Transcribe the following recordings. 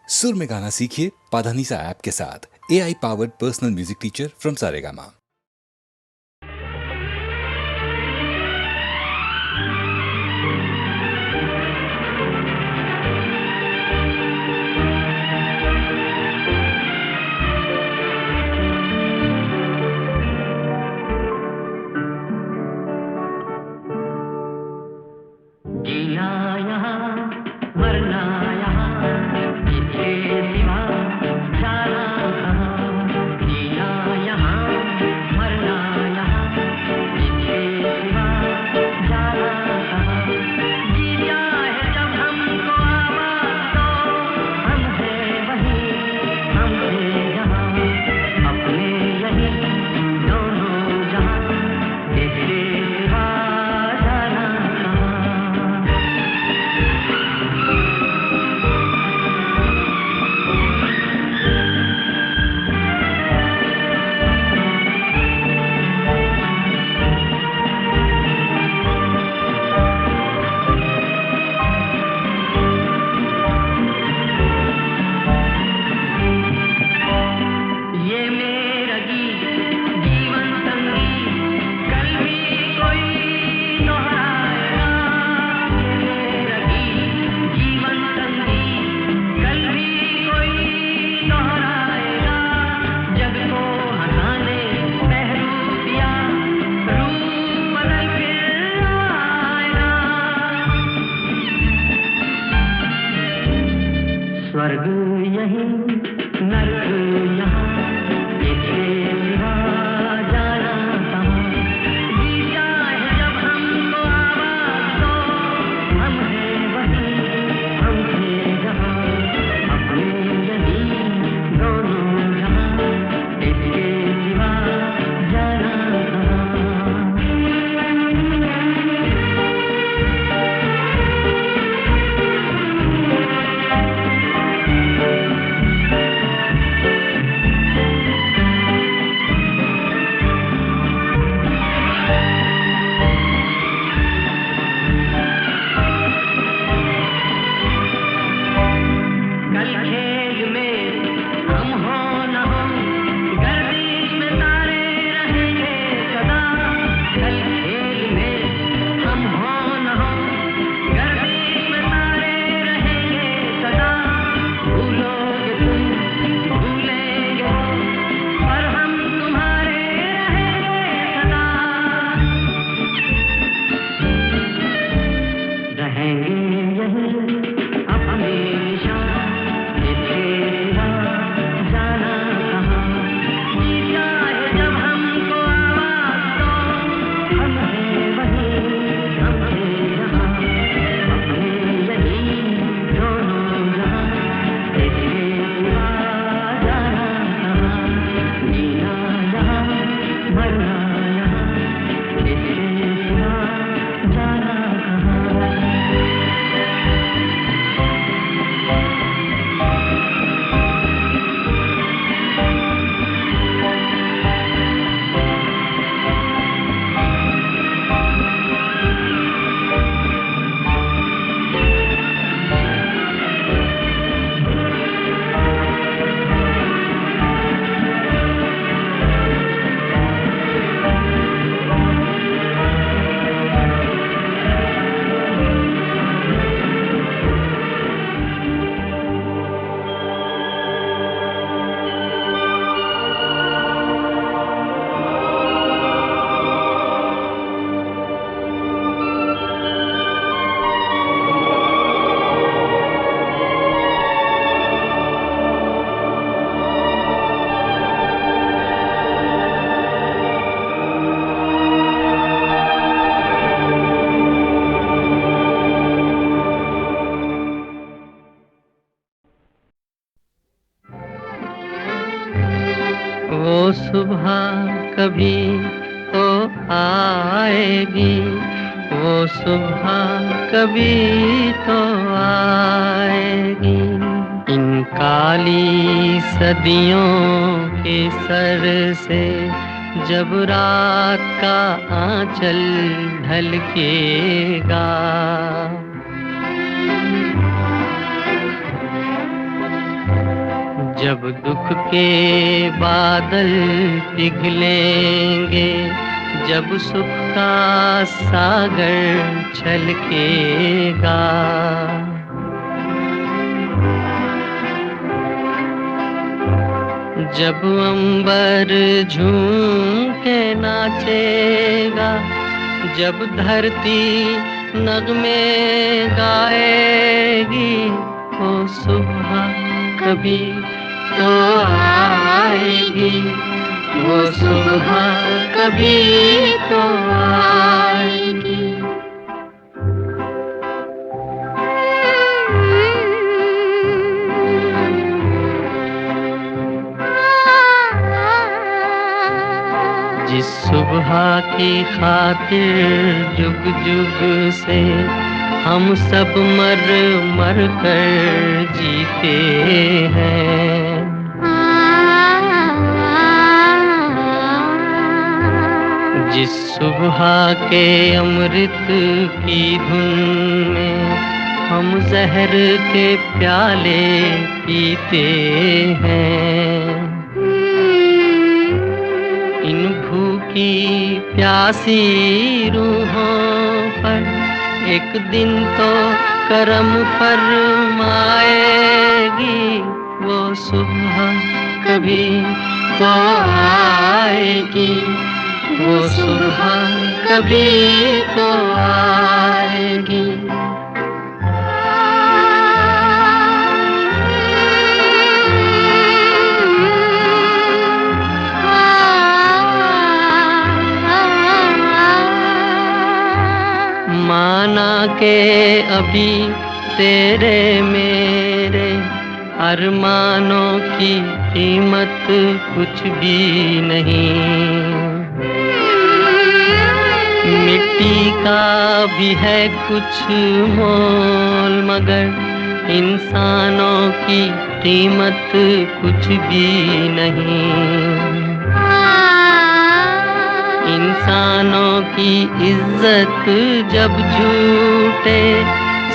सुर में गाना सीखिए पाधानीसा ऐप के साथ। AI powered personal music teacher from Saregama. स्वर्ग यही नर्क यहाँ, इससे सिवा जाना कहाँ। जीता है जब हमको आवाज दो, हम हैं वहीं, हम थे जहाँ, अपने यही दोनों जहाँ, इससे सिवा जाना कहाँ। वो सुबह कभी तो आएगी, वो सुबह कभी तो आएगी। इन काली सदियों के सर से जब रात का आंचल ढलकेगा, जब दुख के बादल पिघलेंगे, जब सुख का सागर छलकेगा, जब अंबर झूम के नाचेगा, जब धरती नगमे गाएगी, वो सुबह कभी तो आएगी, वो सुबह कभी तो आएगी। जिस सुबह की खातिर जुग जुग से हम सब मर मर कर जीते हैं, जिस सुबह के अमृत की धुन में हम जहर के प्याले पीते हैं, इन भूखी प्यासी रूहों पर एक दिन तो करम फरमाएगी, वो सुबह कभी तो आएगी, वो सुबह कभी तो आएगी। माना के अभी तेरे मेरे अरमानों की कीमत कुछ भी नहीं, मिट्टी का भी है कुछ मोल, मगर इंसानों की कीमत कुछ भी नहीं। इंसानों की इज्जत जब झूठे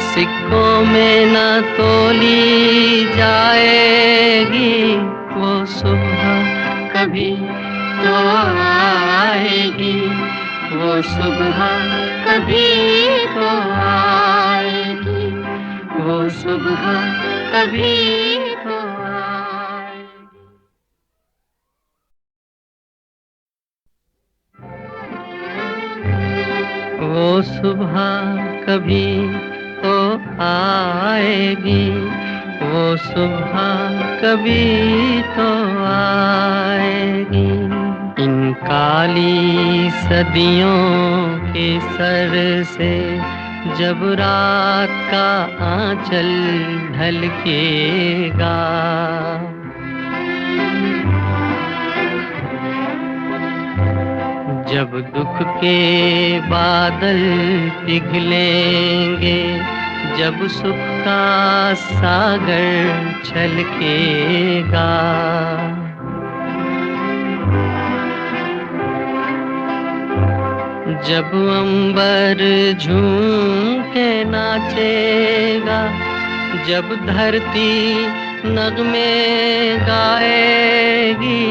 सिक्कों में न तोली जाएगी, वो सुबह कभी तो आएगी, वो सुबह कभी तो आएगी, वो सुबह कभी तो आएगी। वो सुबह कभी तो आएगी, वो सुबह कभी तो आएगी। इन काली सदियों के सर से जब रात का आंचल ढलकेगा, जब दुख के बादल पिघलेंगे, जब सुख का सागर छलकेगा, जब अंबर झूम के नाचेगा, जब धरती नगमे गाएगी,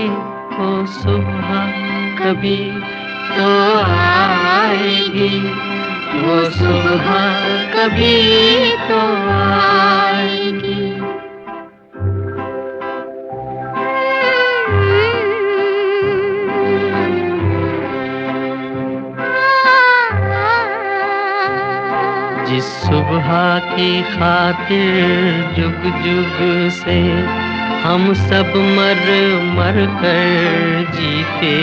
वो सुबह कभी तो आएगी, वो सुबह कभी तो आएगी। जिस सुबह की खातिर जुग जुग से हम सब मर मर कर जीते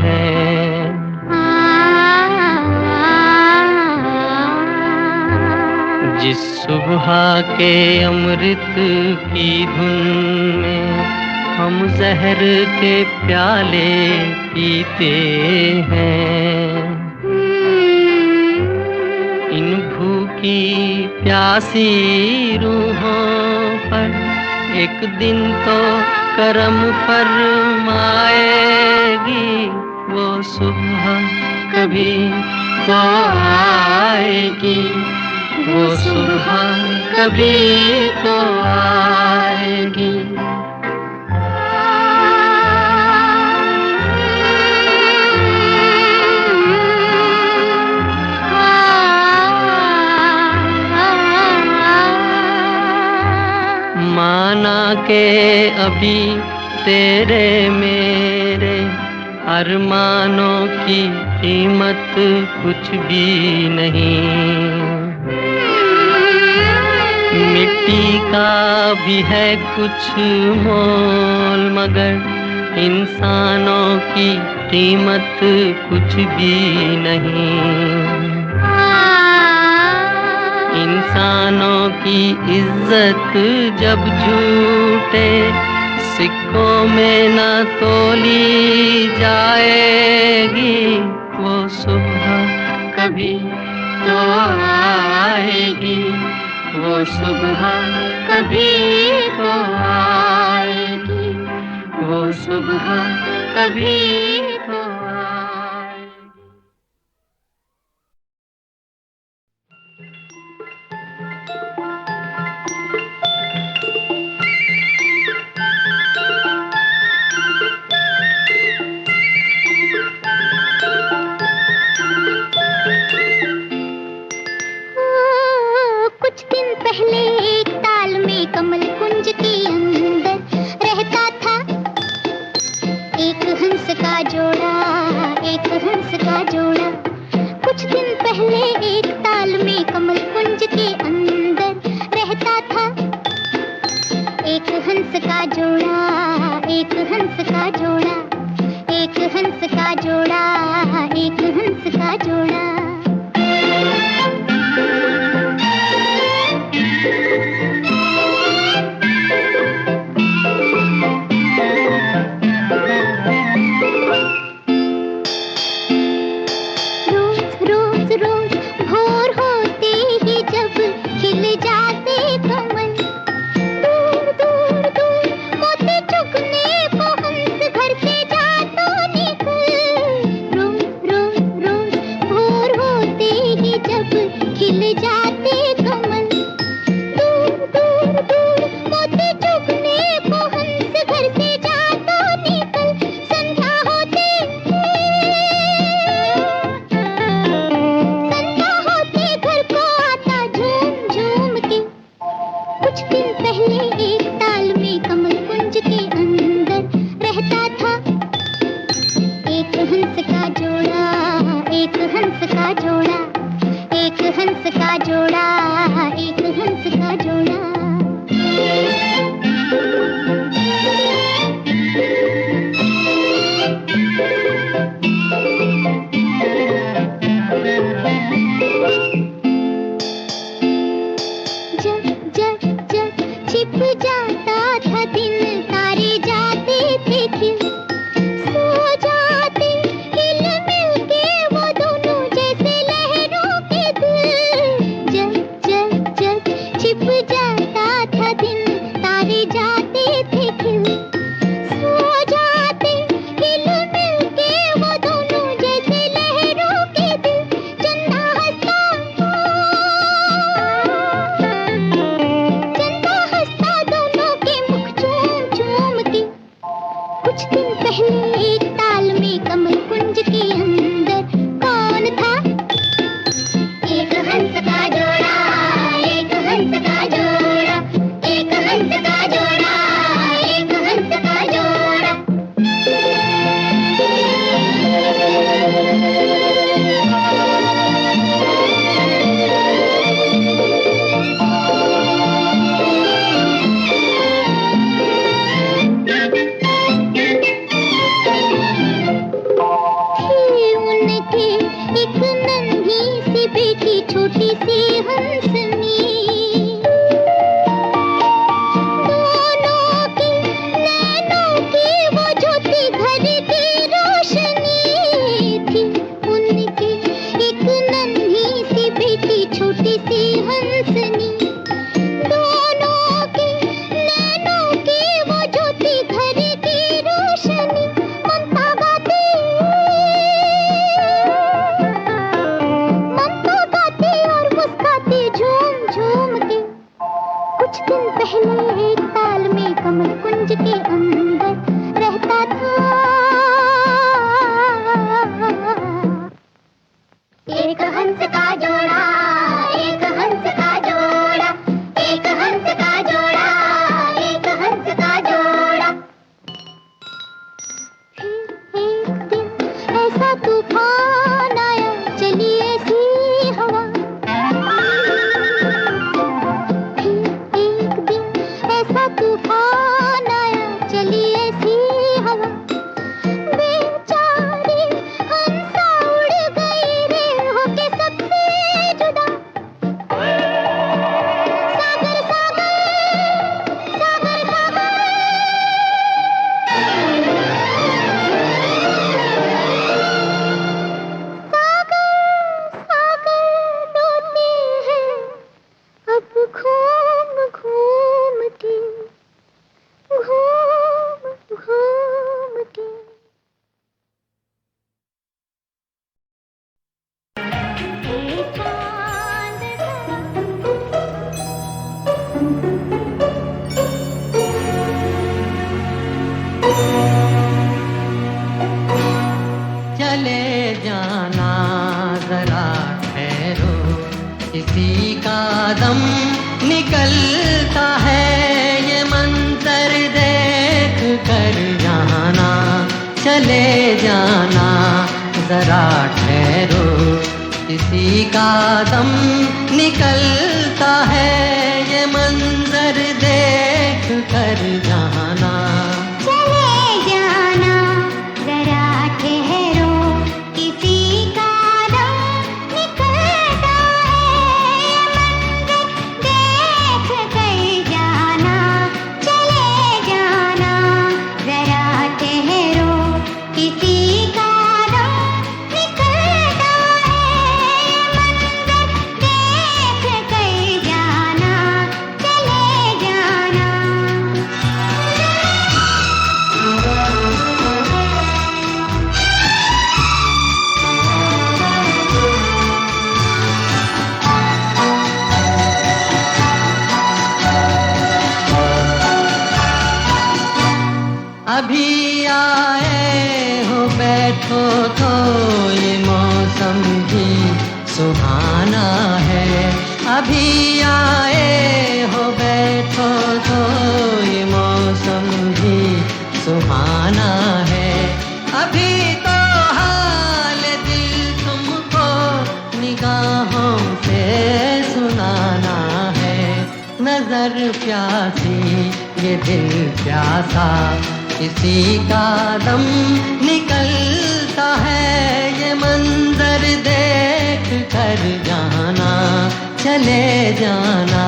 हैं, जिस सुबह के अमृत की धुन में हम जहर के प्याले पीते हैं, इन भूखी प्यासी रूहों पर एक दिन तो करम फरमाएगी, वो सुबह कभी तो आएगी, वो सुबह कभी तो आएगी। माना के अभी तेरे मेरे अरमानों की कीमत कुछ भी नहीं। मिट्टी का भी है कुछ मोल मगर इंसानों की कीमत कुछ भी नहीं। इंसानों की इज्जत जब झूठे सिक्कों में न तोली जाएगी, वो सुबह कभी तो आएगी, वो सुबह कभी तो आएगी, वो सुबह कभी तो आएगी। कुछ दिन पहले एक ताल में कमल कुंज के अंदर रहता था एक हंस का जोड़ा, एक हंस का जोड़ा। कुछ दिन पहले एक ताल में कमल कुंज के अंदर रहता था एक हंस का जोड़ा, एक हंस का जोड़ा, एक हंस का जोड़ा, एक हंस का जोड़ा। तूफान आया, चली ऐसी हवा, बेचारी हंसा उड़ गई रे होके सबसे जुदा। सागर सागर सागर सागर सागर डोलते हैं अब घूम घूम के, घूम घूम के। चांद चले जाना जरा ठहरो, किसी का दम निकलता है, ये मंजर देख कर जाना। चले जाना जरा ठहरो, किसी का दम निकलता है, ये मंजर देख कर जाना। चले जाना जरा ठहरो, किसी का दम निकलता है, मंजर देख कर जाना। चले जाना जरा ठहरो, किसी का दम निकलता है, मंजर देख कर जाना। चले जाना। अभी आए हो बैठो तो ये मौसम भी सुहाना है। अभी आए हो बैठो तो ये मौसम भी सुहाना है। अभी तो हाल दिल तुमको निगाहों से सुनाना है। नजर प्यासी ये दिल प्यासा, किसी का दम निकलता है, ये मंजर देख कर जाना। चले जाना।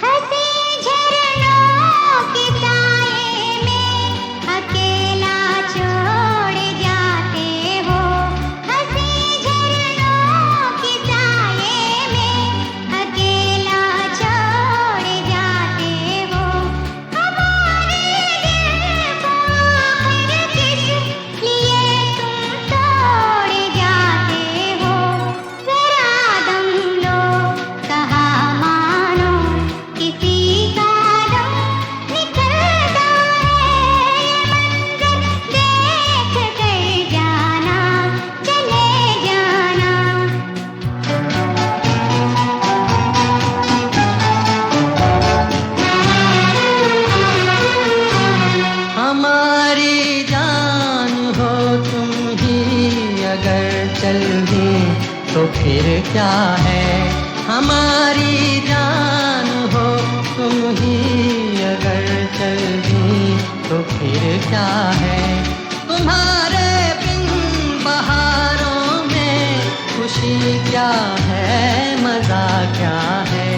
हंसी झरनों की साए में अकेला छोड़ जाते हो। हंसी झरनों की साए में अकेला छोड़ जाते हो। हमारे दिल को आखिर किस लिए तुम तोड़ जाते हो। जरा दम लो, कहा मानो, किसी का दम निकलता है, ये मंजर देख कर जाना। चले जाना। हमारी जान हो तुम ही अगर चल दी तो फिर क्या है। हमारी जान हो तुम ही अगर चल दी तो फिर क्या है। तुम्हारे बिन बहारों में खुशी क्या है, मजा क्या है।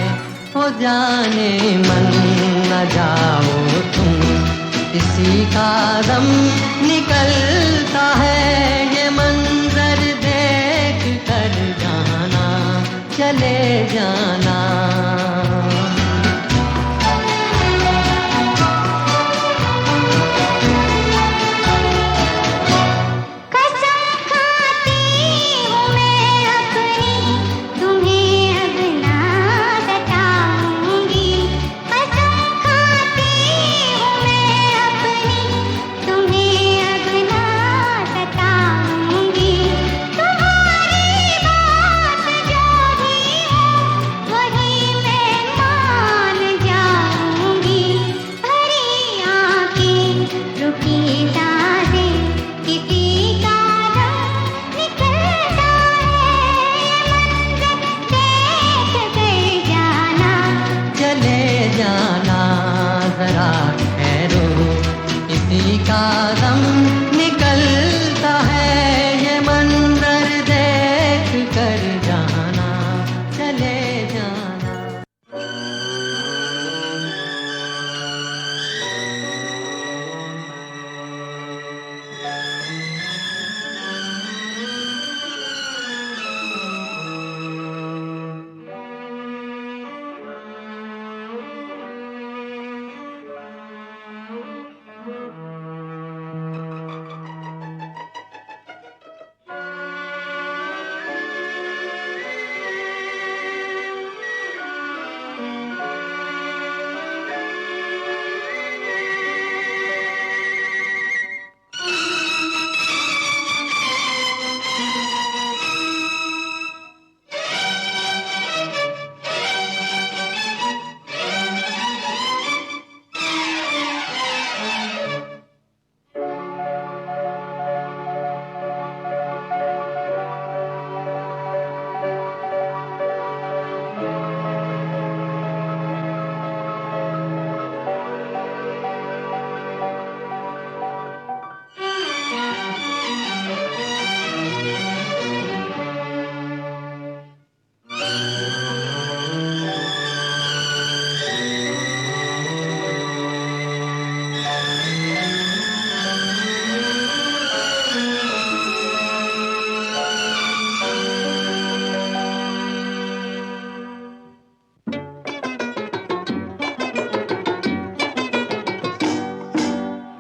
हो जाने मन न जाओ तुम, किसी का दम निकलता है, ये मंजर देख कर जाना। चले जाना। कसम खाती हूँ मैं अपनी, तुम्हें अब ना सताऊंगी। कसम खाती हूँ मैं अपनी, तुम्हें अब ना सताऊंगी। तुम्हारी बात जो भी हो वही कर जाना, चले जाना।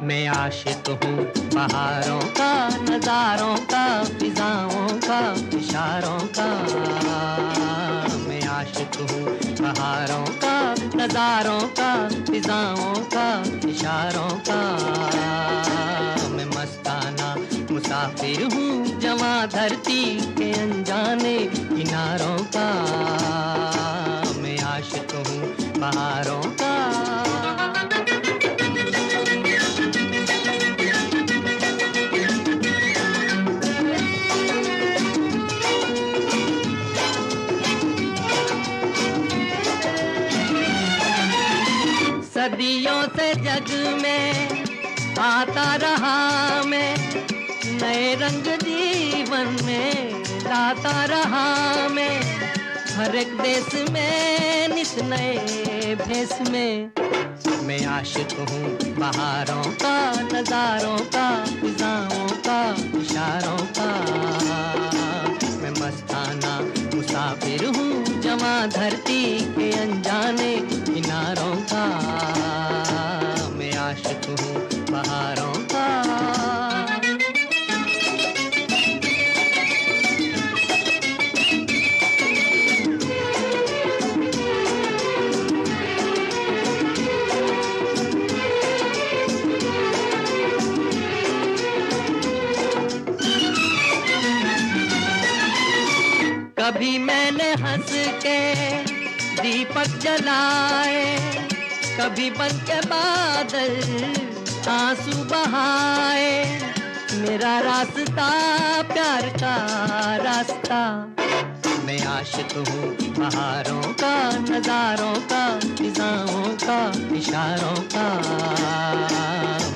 मैं आशिक हूँ बहारों का, नजारों का, फिजाओं का, इशारों का। मैं आशिक हूँ बहारों का, नजारों का, फिजाओं का, इशारों का। मैं मस्ताना मुसाफिर हूँ जवां धरती के अनजाने किनारों का। मैं आशिक हूँ बहारों का। सदियों से जग में आता रहा मैं, नए रंग जीवन में लाता रहा मैं। हर एक देश में नित नए भेष में। मैं आशिक हूँ बहारों का, नजारों का, फिजाओं का, इशारों का। मैं मस्ताना मुसाफिर हूँ जवां धरती के अनजाने किनारों का। मैं आशिक हूँ बहारों का। कभी मैंने हंस के दीपक जलाए, कभी बन के बादल आंसू बहाए। मेरा रास्ता प्यार का रास्ता। मैं आशिक हूँ बहारों का, नजारों का, फिजाओं का, इशारों का।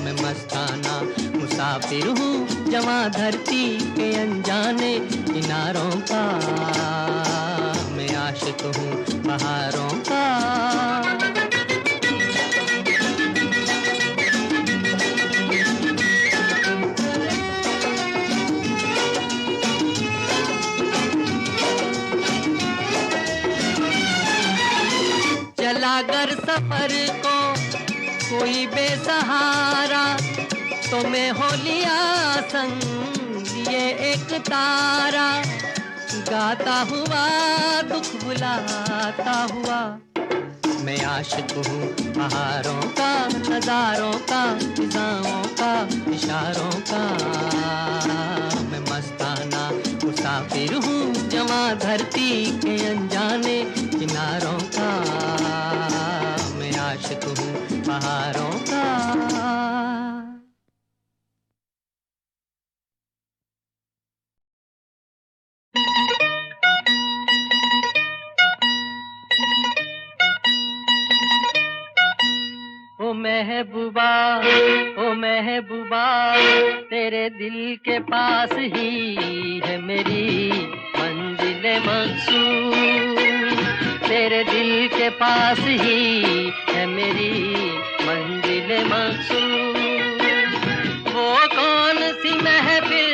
मैं मस्ताना मुसाफिर हूँ जवां धरती के अनजाने किनारों का। मैं आशिक हूँ बहारों का। चला कर सफर को कोई बेसहारा, तो मैं हो लिया संग ये एक तारा। गाता हुआ दुख बुलाता हुआ। मैं आशिक हूँ बहारों का, नजारों का, फिजाओं का, इशारों का। मैं मस्ताना मुसाफिर हूँ जवां धरती के अनजाने किनारों का। मैं आशिक हूँ बहारों का। ओ महबूबा, ओ महबूबा, तेरे दिल के पास ही है मेरी मंजिल मकसूद, तेरे दिल के पास ही है मेरी मंजिल मकसूद। वो कौन सी महफिल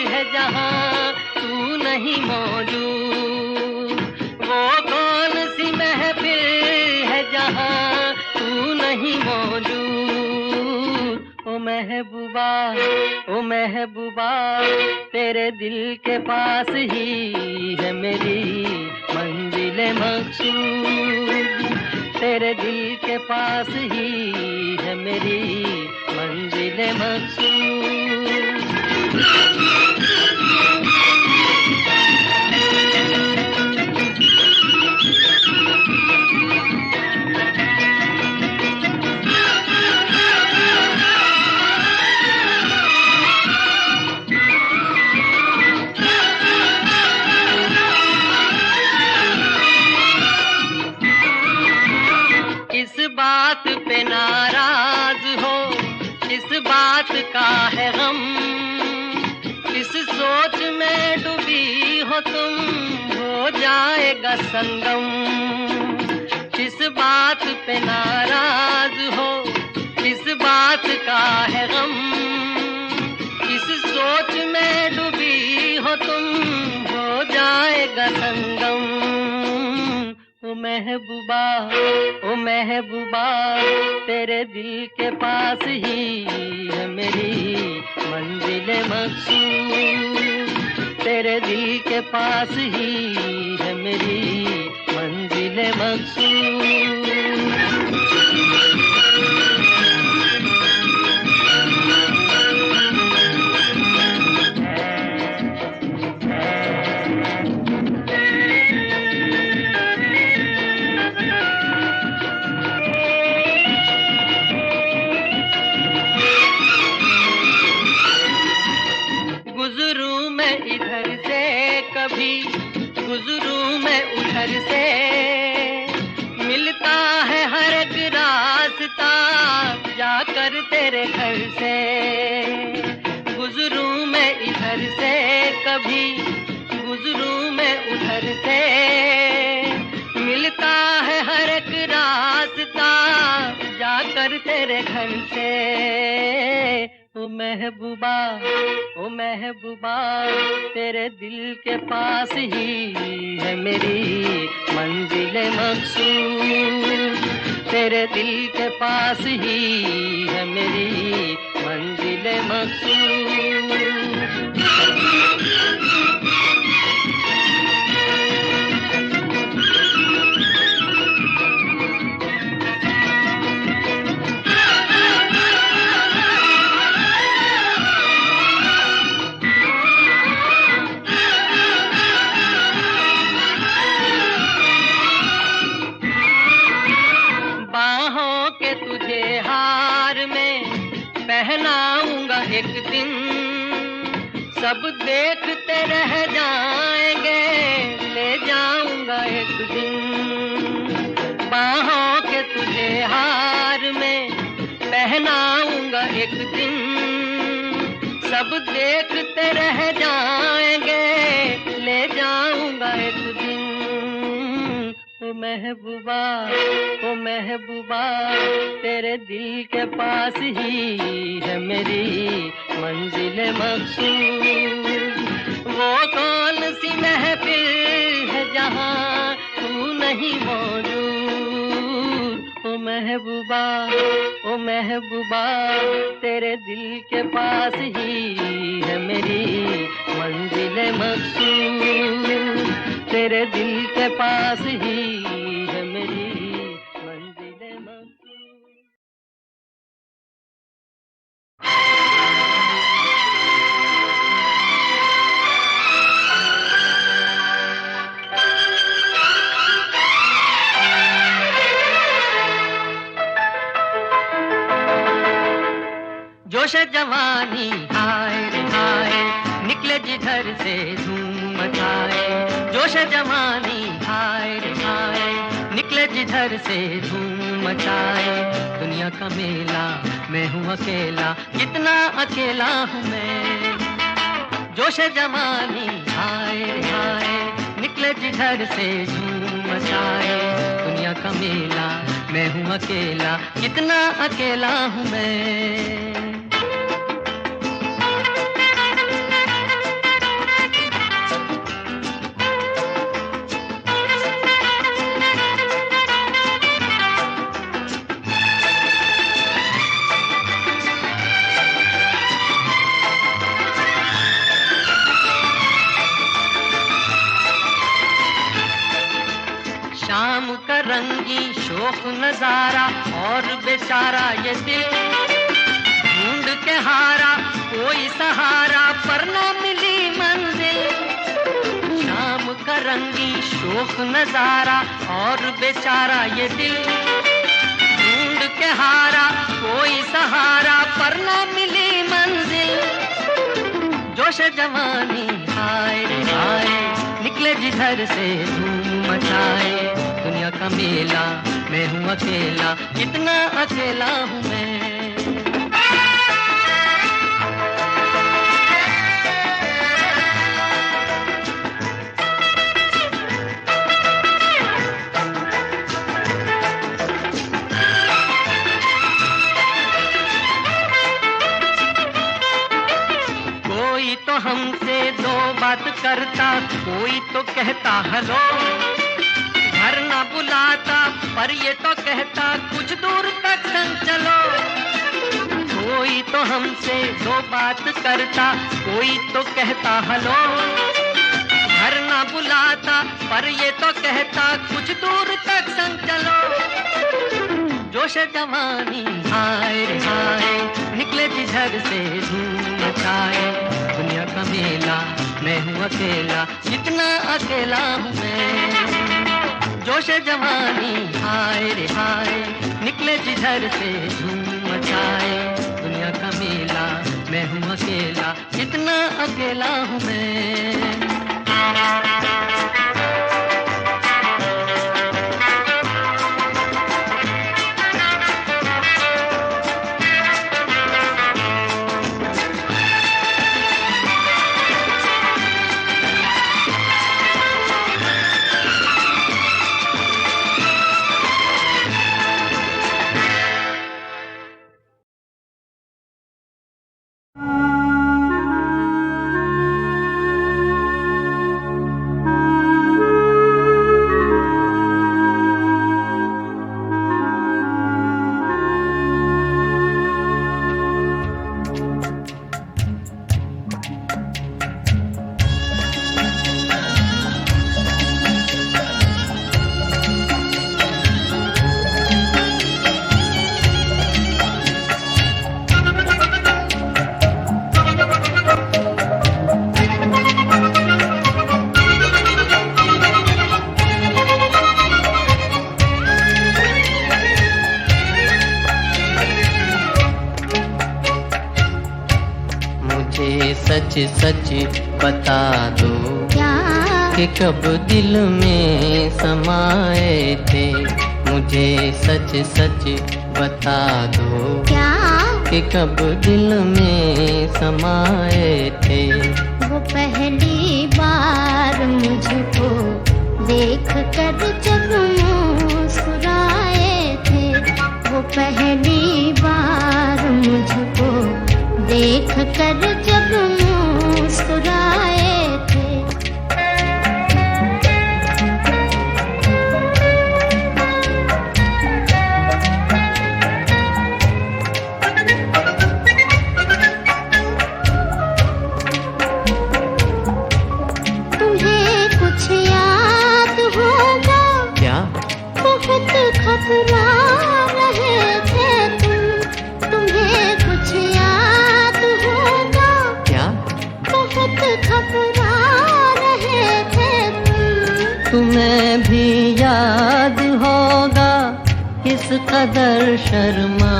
है जहाँ तू नहीं मौजूद, वो कौन सी महफिल है जहाँ तू नहीं मौजूद। ओ महबूबा, ओ महबूबा, तेरे दिल के पास ही है मेरी मंजिल मकसूद, तेरे दिल के पास ही है मेरी मंजिल मकसूद। किस बात पे नाराज हो, किस बात का है गम, किस सोच में डूबी हो तुम, हो जाएगा संगम। किस बात पे नाराज हो, किस बात का है गम, किस सोच में डूबी हो तुम, हो जाएगा संगम। ओ महबूबा, ओ महबूबा, तेरे दिल के पास ही है मेरी मंजिल मकसूद, तेरे दिल के पास ही है मेरी मंजिल मकसूद। गुजरूं मैं इधर से कभी, गुजरूं मैं उधर से, मिलता है हर एक रास्ता जाकर तेरे घर से। गुजरूं मैं इधर से कभी, गुजरूं मैं उधर से, मिलता है हर एक रास्ता जाकर तेरे घर से। ओ महबूबा, ओ महबूबा, तेरे दिल के पास ही है मेरी मंजिल मकसूद, तेरे दिल के पास ही है मेरी मंजिल मकसूद। बाहों के तुझे हार में पहनाऊंगा एक दिन, सब देखते रह जाएंगे, ले जाऊंगा एक दिन। बाहों के तुझे हार में पहनाऊंगा एक दिन, सब देखते रह जाएंगे, ले जाऊंगा एक दिन। ओ महबूबा, ओ महबूबा, तेरे दिल के पास ही है मेरी मंजिल मकसूद। वो कौन सी महफिल है जहाँ तू नहीं मौजूद। ओ महबूबा, ओ महबूबा, तेरे दिल के पास ही है मेरी मंजिल मकसूद, तेरे दिल के पास ही है मेरी मंजिल मकसूद। जोश जवानी हाय रे हाय, निकले जिधर से धूम मचाए। जोश जवानी हाय रे हाय, निकले जिधर से धूम मचाए। दुनिया का मेला मैं हूँ अकेला, कितना अकेला हूँ मैं। जोश जवानी हाय रे हाय, निकले निकले जिधर से झूम मचाए। दुनिया का मेला मैं हूँ अकेला, कितना अकेला हूँ मैं। शाम का रंगी शोक नजारा और बेचारा ये दिल ढूंढ के हारा कोई सहारा पर ना मिली मंजिल। शाम का रंगी शोक नजारा और बेचारा ये दिल ढूंढ के हारा कोई सहारा पर ना मिली मंजिल। जोश जवानी हाय रे हाय निकले जिधर से धूम मचाए। दुनिया का मेला मैं हूँ अकेला, कितना अकेला हूँ मैं। कोई तो हमसे दो बात करता, कोई तो कहता हेलो। घर ना बुलाता पर ये तो कहता कुछ दूर तक संग चलो। कोई तो हमसे दो बात करता, कोई तो कहता हेलो। घर ना बुलाता पर ये तो कहता कुछ दूर तक संग चलो। जोश जवानी हाय रे हाय निकले जिधर से धूम मचाए। दुनिया का मेला मैं हूँ अकेला, कितना अकेला हूँ मैं। जोश जवानी हाय रे हाय निकले जिधर से धूम मचाए। दुनिया का मेला मैं हूँ अकेला, कितना अकेला हूँ मैं। सच सच बता दो क्या कि कब दिल में समाए थे। मुझे सच सच बता दो क्या कि कब दिल में समाए थे। वो पहली बार मुझको देख कर जब मुस्कुराए थे। वो पहली बार मुझको देख कर जब मुस्कुराए थे। तुम्हें कुछ याद होगा क्या बहुत घबरा रहे थे तुम। तुम्हें कुछ याद होगा क्या बहुत घबरा रहे थे तुम। तुम्हें भी याद होगा किस कदर शर्मा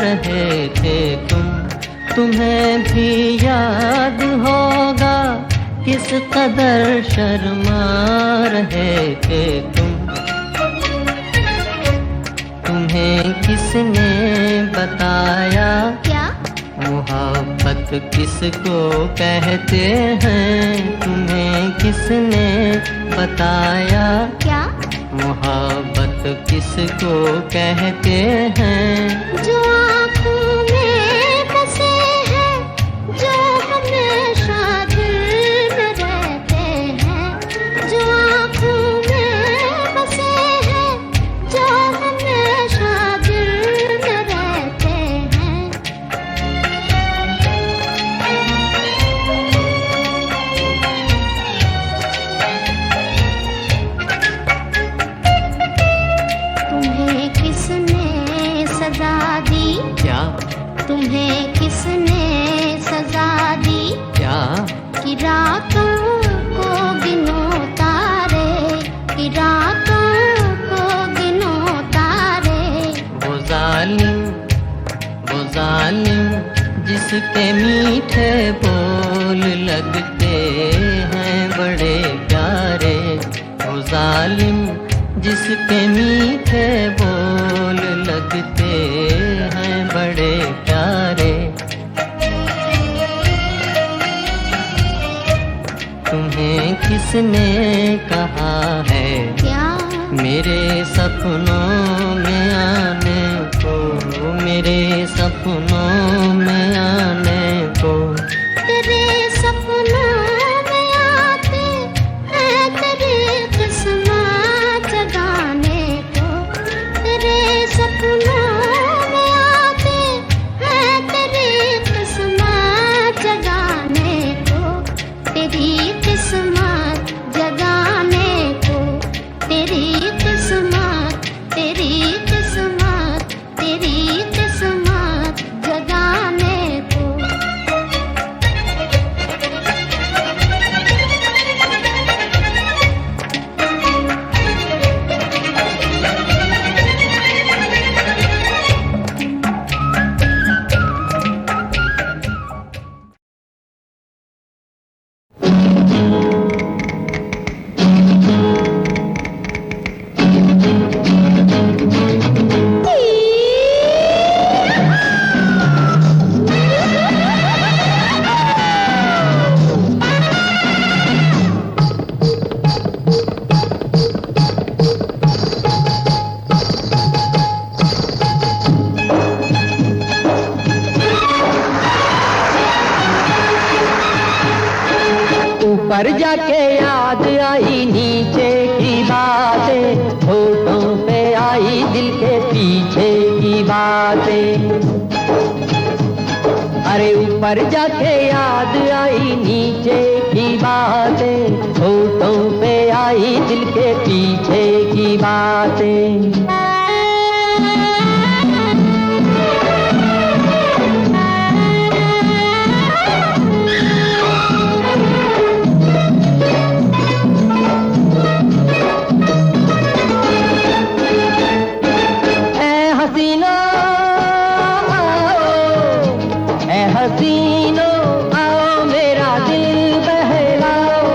रहे थे तुम। तुम्हें भी याद होगा किस कदर शर्मा रहे थे तुम। तुम्हें किसने बताया क्या मोहब्बत किसको कहते हैं। तुम्हें किसने बताया क्या? मोहब्बत किसको कहते हैं? जो आँखों में बसे हैं, जो हमेशा दिल में रहते हैं, जो आँखों में बसे हैं, जो हमेशा दिल में रहते हैं। तुम्हें किसने सजा दी? क्या? तुम्हें किसने सजा दी? क्या? कि रातों को गिनो तारे, कि रातों को गिनो तारे। वो जालिम जिसके मीठे बोल लगते हैं बड़े प्यारे। वो जालिम जिसके मीठे बोल लगते हैं बड़े प्यारे। तुम्हें किसने कहा है क्या? मेरे सपनों में आने को, मेरे सपनों में आने को? तेरे सपनों में आते हैं तेरी किस्मत जगाने को। तेरे सपनों में आते हैं तेरी किस्मत जगाने को। तेरी किस्मत जगाने को। तेरी किस्मत, तेरी किस्मत, तेरी किस्मत जगाने को। ऊपर जाके याद आई नीचे की बातें, होठों पे आई दिल के पीछे की बातें। अरे ऊपर जाके याद आई नीचे की बातें, होठों पे आई दिल के पीछे की बातें। हसीनो आओ मेरा दिल बहलाओ,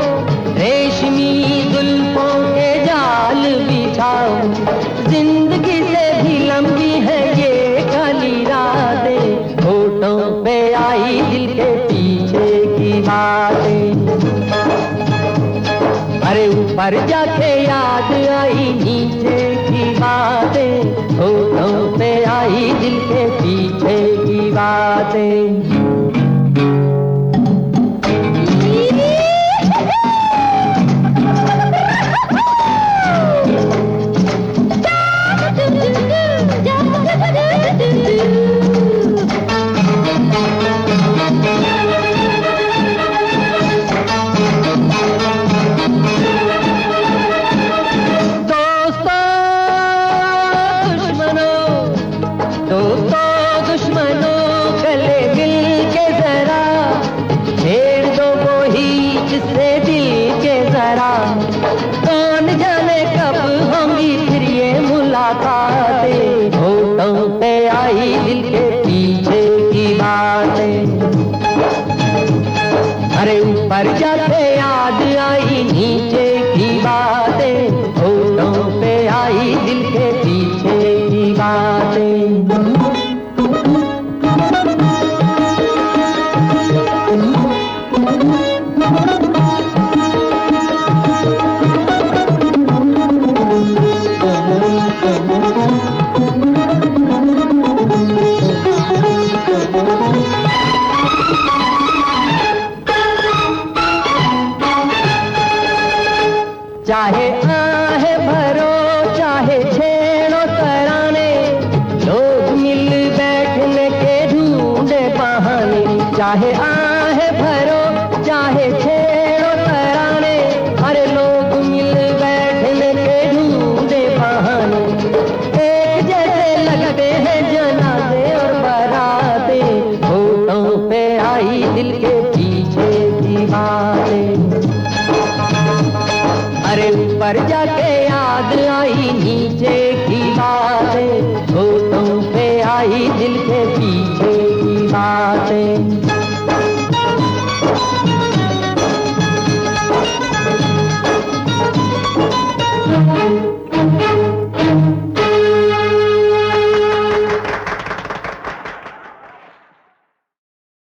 रेशमी जुल्फों के जाल बिछाओ। जिंदगी से भी लंबी है ये काली रातें, होठों पे आई दिल के पीछे की बातें। अरे ऊपर जाके याद आई नीचे की बातें, होठों पे आई दिल के पीछे की बातें। होठों पे आई दिल के पीछे की बातें। अरे ऊपर जाके याद आई नीचे की बातें, होठों पे आई दिल के पीछे की बातें। चाहे आहे भरो चाहे छेड़ो तराने, लोग मिल बैठने के ढूंढे बहाने। चाहे आहे भरो चाहे छेड़ो तराने, अरे लोग मिल बैठने के ढूंढे बहाने। एक जैसे लगते हैं जनाजे और बाराते, होठों पे आई दिल के पीछे की बातें। अरे ऊपर जाके याद आई नीचे की बातें, होठों पे आई दिल के पीछे की बातें।